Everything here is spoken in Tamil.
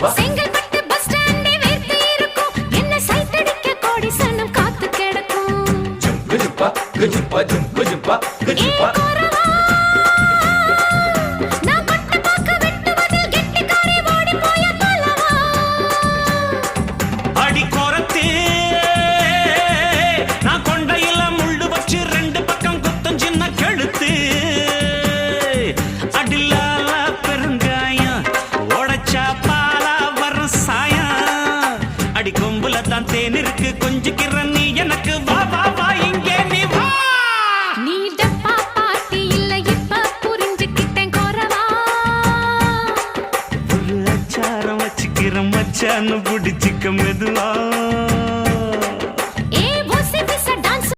செங்கல்பட்டு பஸ் ஸ்டாண்டே வேர்த்து இருக்கும் என்ன சைட் அடிக்க கோடி சனம் காத்து கிடக்கும் நான் பட்ட பாக்க வெட்டுவதில் கெட்டிக்காரி ஓடி போய பலவா அடி கோரத்தே நான் கொண்டையில முள்ளு வச்சு ரெண்டு பக்கம் குத்தம் சின்ன கழுத்து அடிலால பெருங்காயம் உடைச்சா பாலா வர சாயம் அடி கொம்புல தான் தேன் இருக்கு கொஞ்சிக்கிற நீ எனக்கு வா வா வா இங்கே நீ வா நீ டப்பா பாட்டி இல்ல இப்ப புரிஞ்சுக்கிட்டேன் கோரவா ஒரு அச்சாரம் வச்சுக்கிற மச்சான்னு பிடிச்சிக்க மெதுவா